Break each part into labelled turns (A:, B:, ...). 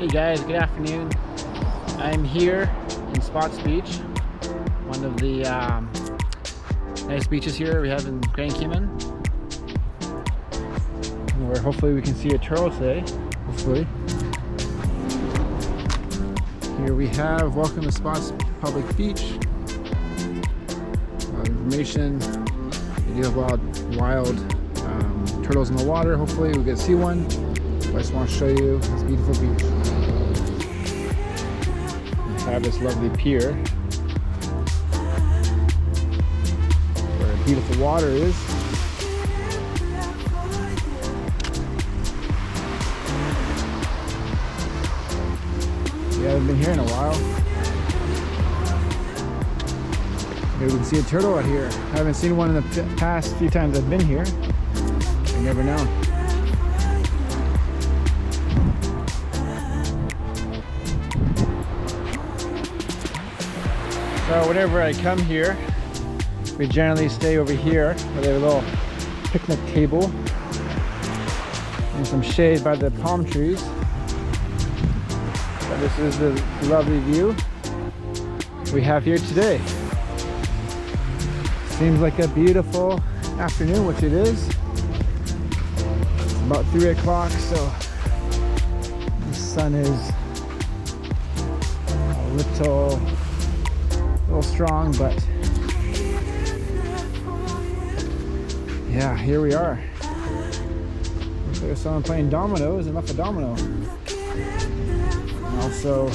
A: Hey guys, good afternoon. I'm here in Spots Beach, one of the nice beaches here we have in Grand Cayman, where hopefully we can see a turtle today. Hopefully. Here we have welcome to Spots Public Beach. Information. They do have wild turtles in the water. Hopefully we get to see one. I just want to show you this beautiful beach. We have this lovely pier where beautiful water is. We haven't been here in a while. Maybe we can see a turtle out here. I haven't seen one in the past few times I've been here. You never know. So whenever I come here, we generally stay over here where they have a little picnic table and some shade by the palm trees. So this is the lovely view we have here today. Seems like a beautiful afternoon, which it is. It's about 3 o'clock, so the sun is a little strong, but yeah, here we are. Looks like there's someone playing dominoes and left a domino. And also,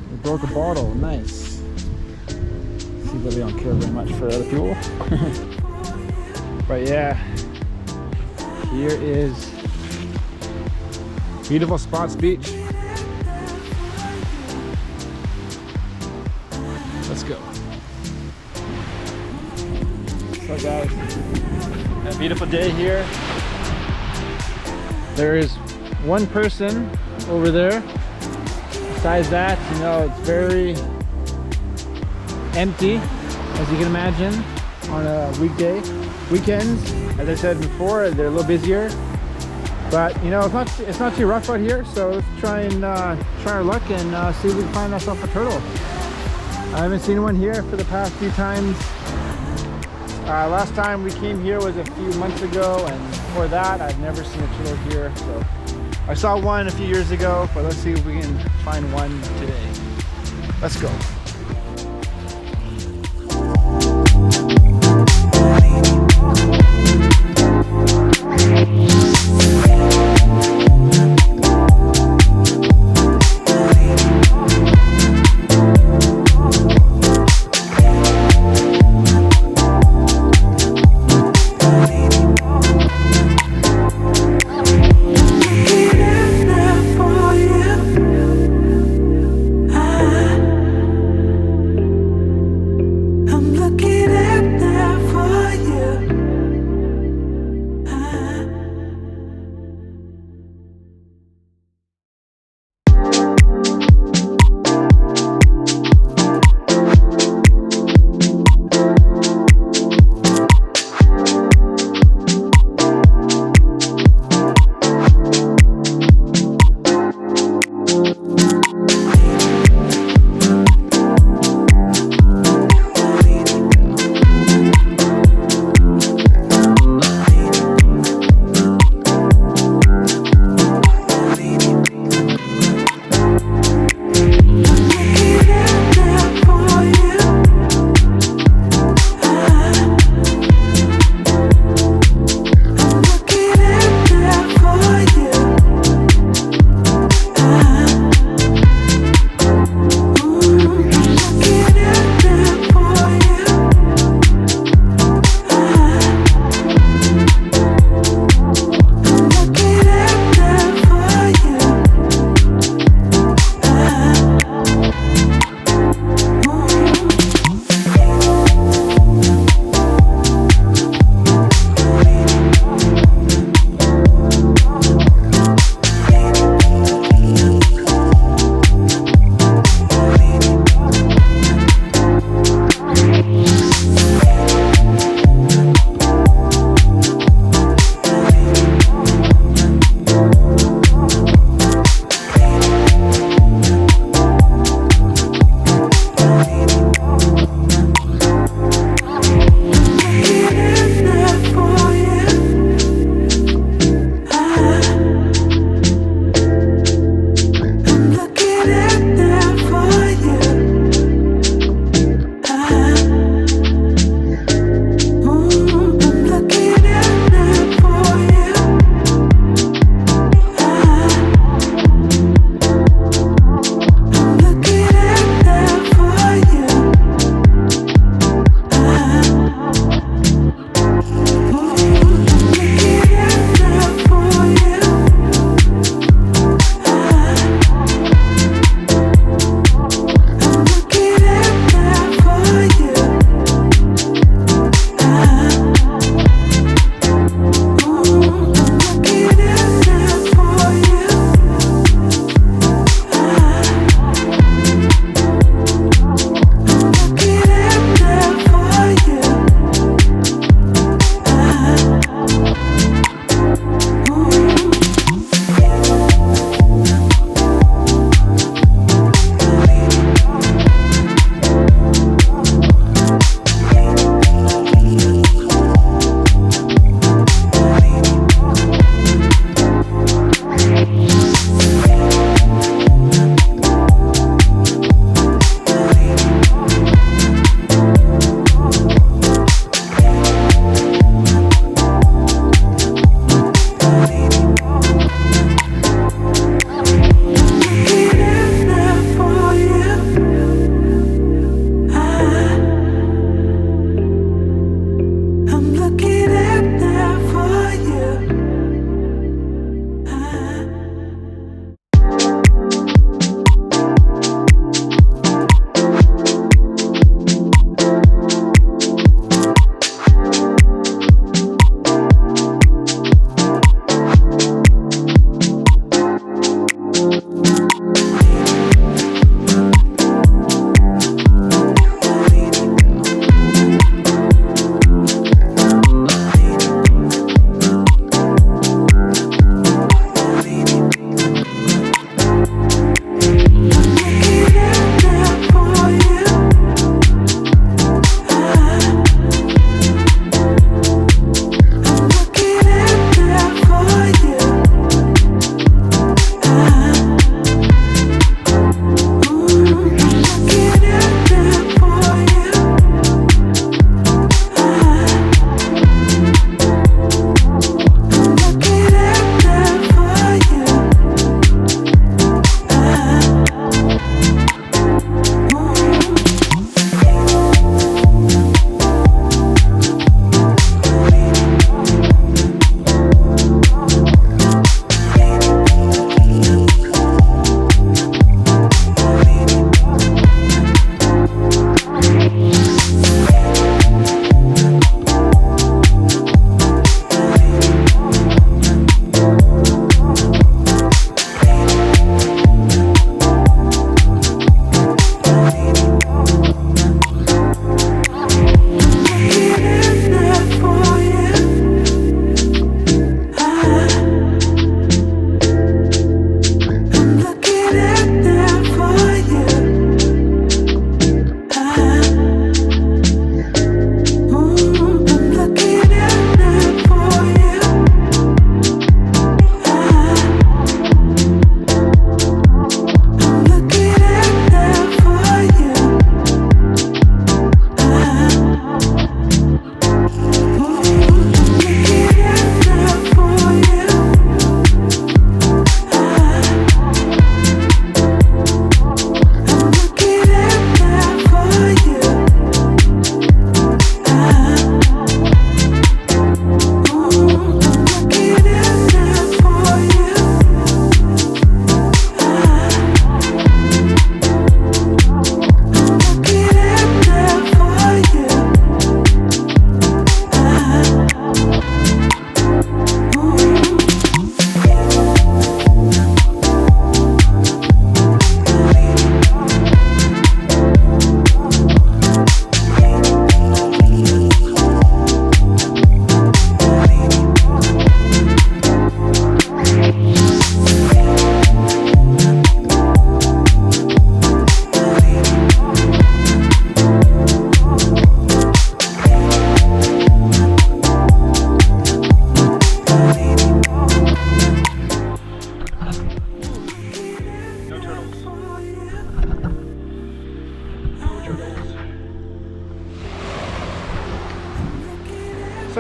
A: we broke a bottle. Nice. See that they don't care very much for other people. But yeah, here is beautiful Spots Beach. Let's go. So guys, a beautiful day here. There is one person over there. Besides that, you know, it's very empty, as you can imagine, on a weekday. Weekends, as I said before, they're a little busier. But you know, it's not too rough out here. So let's try our luck and see if we can find ourselves a turtle. I haven't seen one here for the past few times. Last time we came here was a few months ago, and before that I've never seen a turtle here. So I saw one a few years ago, but let's see if we can find one today. Let's go.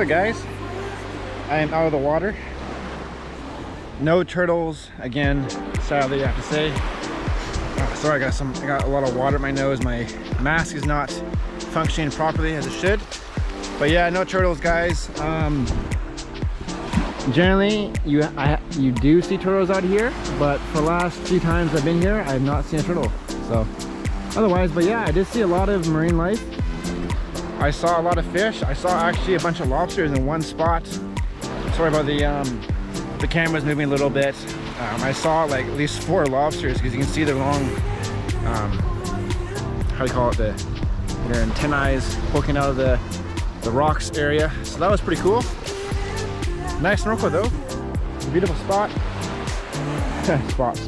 A: So guys, I am out of the water. No turtles again, sadly I have to say. Sorry, I got a lot of water in my nose. My mask is not functioning properly as it should. But yeah, no turtles, guys. Generally, you do see turtles out here, but for the last few times I've been here, I have not seen a turtle. So, otherwise, but yeah, I did see a lot of marine life. I saw a lot of fish. I saw actually a bunch of lobsters in one spot. Sorry about the camera's moving a little bit. I saw like at least 4 lobsters because you can see the long, how do you call it, their antennae poking out of the rocks area. So that was pretty cool. Nice snorkel though. Beautiful spot. Spots.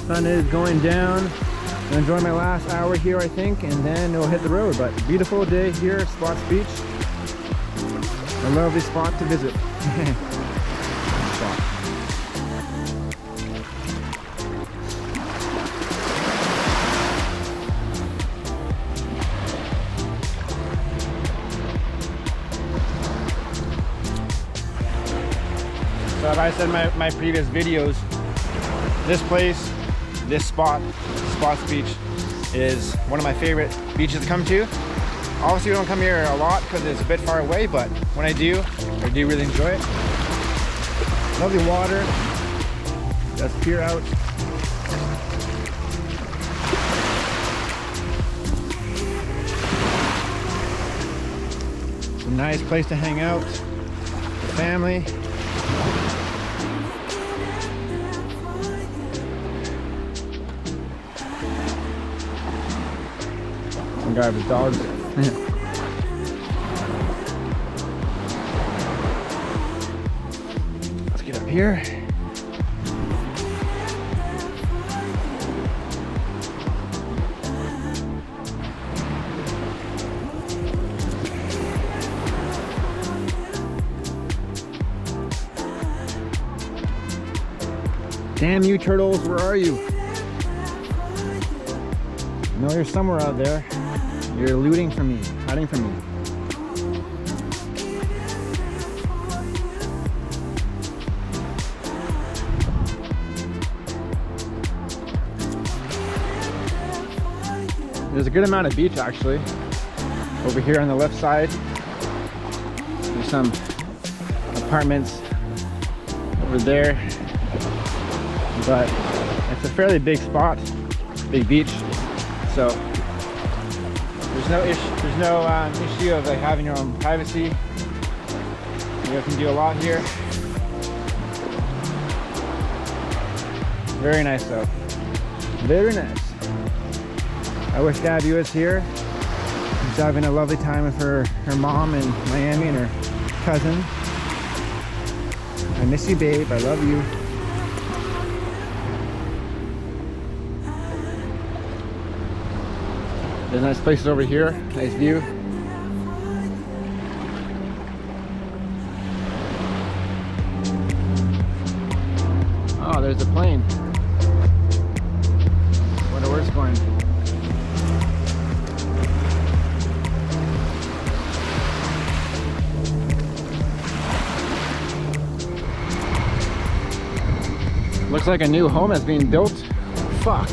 A: Sun is going down. I'm enjoying my last hour here, I think, and then we'll hit the road. But beautiful day here at Spots Beach. A lovely spot to visit. So as I said in my previous videos, this place, this spot, Spots Beach, is one of my favorite beaches to come to. Obviously we don't come here a lot because it's a bit far away, but when I do really enjoy it. Lovely water, just peer out. It's a nice place to hang out with family. Some guy with his dogs. Let's get up here. Damn you turtles, where are you? I know you're somewhere out there. You're eluding from me, hiding from me. There's a good amount of beach actually. Over here on the left side, there's some apartments over there. But it's a fairly big spot, big beach. So there's no issue of like having your own privacy. You guys can do a lot here. Very nice though. Very nice. I wish Gabby was here. She's having a lovely time with her mom in Miami and her cousin. I miss you, babe. I love you. There's nice places over here, nice view. Oh, there's a plane. Wonder where it's going. Looks like a new home is being built. Fuck.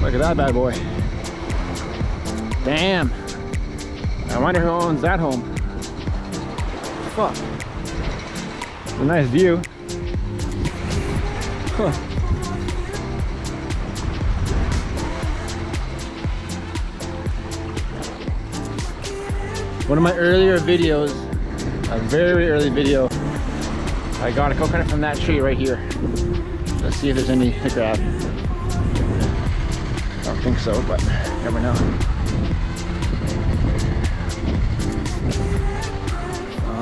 A: Look at that bad boy. Damn. I wonder who owns that home. Fuck. It's a nice view. Huh. One of my earlier videos, a very early video, I got a coconut from that tree right here. Let's see if there's any to grab. I don't think so, but you never know.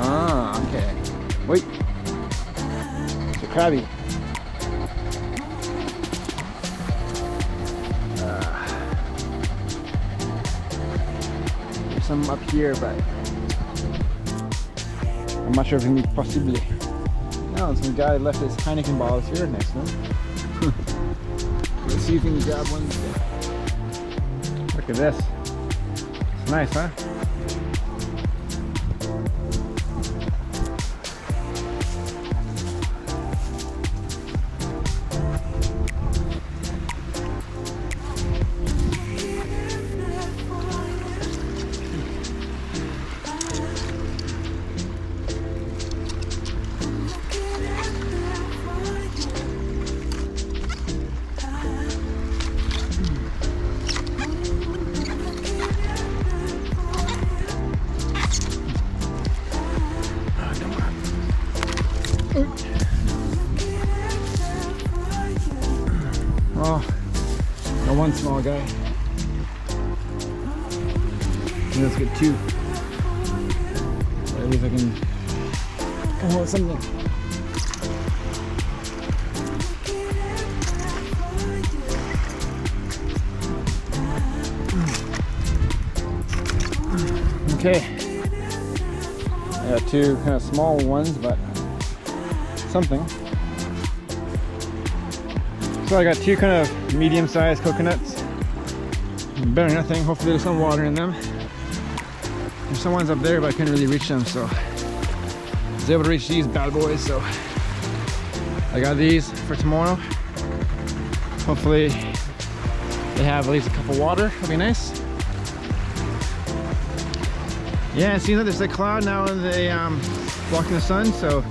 A: Ah, okay. Wait. It's a crabby. There's some up here, but I'm not sure if it's possible. No, some guy left his Heineken bottles here next to him. Let's see if we can grab one. Look at this. It's nice, huh? Oh, no one small guy. Let's get two. At least I can come up with something. Okay. I got two kind of small ones, but something. So I got two kind of medium-sized coconuts. Better than nothing. Hopefully there's some water in them. There's some ones up there, but I couldn't really reach them, so I was able to reach these bad boys. So I got these for tomorrow. Hopefully they have at least a cup of water. That'd be nice. Yeah, it seems like there's a cloud now in the blocking the sun, so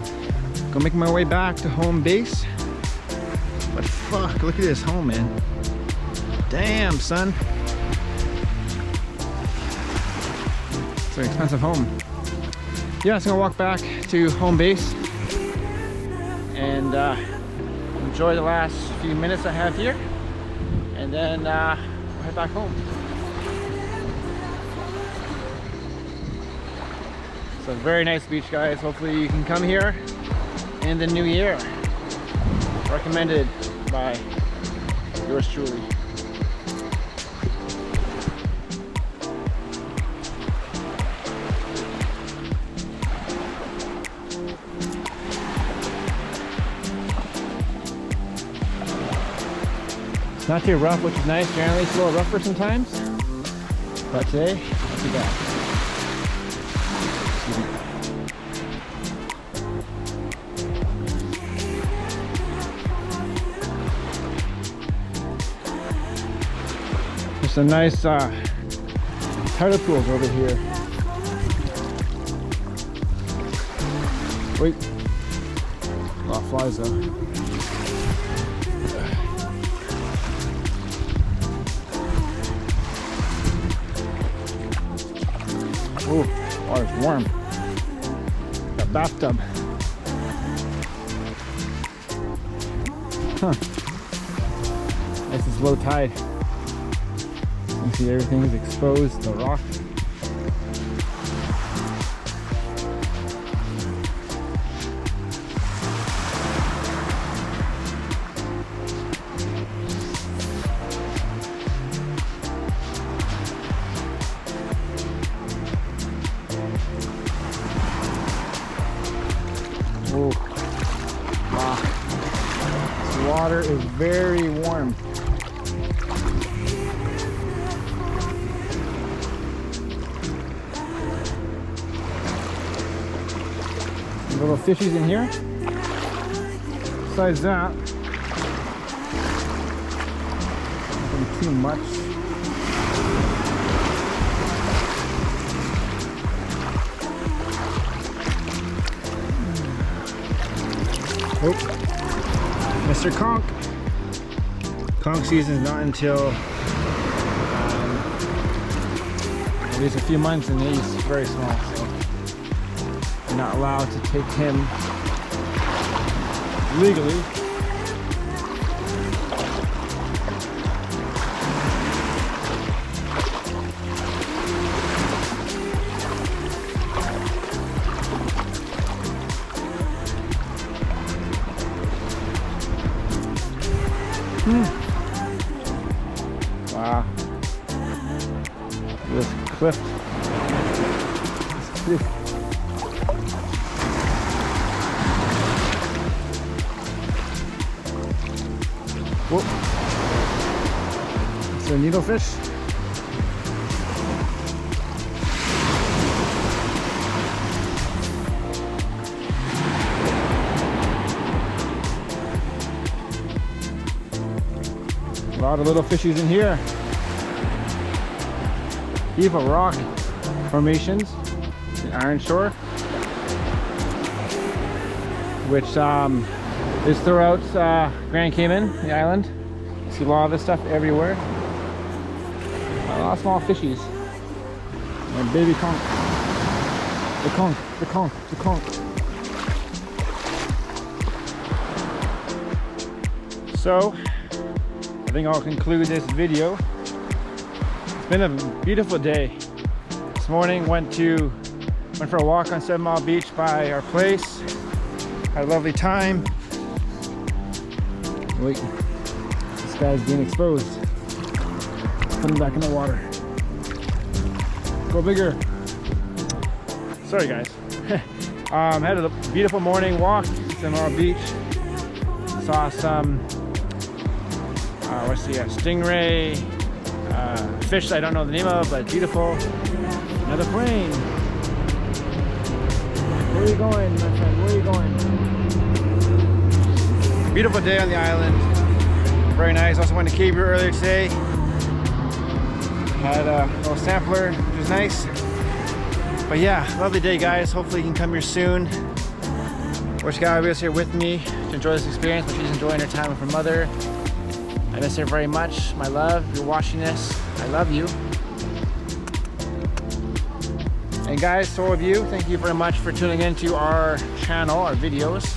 A: gonna make my way back to home base. But fuck, look at this home, man. Damn, son. It's an expensive home. Yeah, so I'm gonna walk back to home base and enjoy the last few minutes I have here, and then head back home. It's a very nice beach, guys. Hopefully you can come here in the new year. Recommended by yours truly. It's not too rough, which is nice. Generally it's a little rougher sometimes, but today, not too bad. There's some nice tidal pools over here. Wait, a lot of flies though. Oh, water's warm. Got a bathtub. Huh. This is low tide. You see everything is exposed, the rock. Oh, wow. This water is very warm. Little fishies in here. Besides that, nothing too much. Oh, Mr. Conch. Conch season is not until at least a few months, and he's very small. So I'm not allowed to take him legally. Wow. This cliff. This cliff. Whoa. It's a needlefish. A lot of little fishies in here. Heap of rock formations in Iron Shore, which is throughout Grand Cayman, the island. You see a lot of this stuff everywhere. A lot of small fishies. And baby conch. The conch, the conch, the conch. So I think I'll conclude this video. It's been a beautiful day. This morning went for a walk on 7 Mile Beach by our place. Had a lovely time. Wait, this guy's being exposed. Put him back in the water. Go bigger. Sorry guys. Had a beautiful morning walk at 7 Mile Beach. Saw some stingray, fish I don't know the name of, but beautiful. Another plane. Where are you going, my friend? Where are you going? Beautiful day on the island. Very nice. Also went to Cave earlier today. Had a little sampler, which was nice. But yeah, lovely day, guys. Hopefully you can come here soon. Wish God was here with me to enjoy this experience, but she's enjoying her time with her mother. I miss her very much. My love, if you're watching this, I love you. And guys, so of you, thank you very much for tuning into our channel, our videos.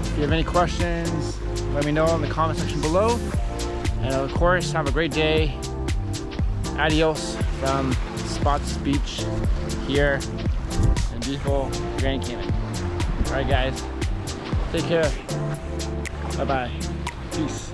A: If you have any questions, let me know in the comment section below. And of course, have a great day. Adios from Spots Beach here in beautiful Grand Cayman. All right, guys, take care. Bye-bye. Peace.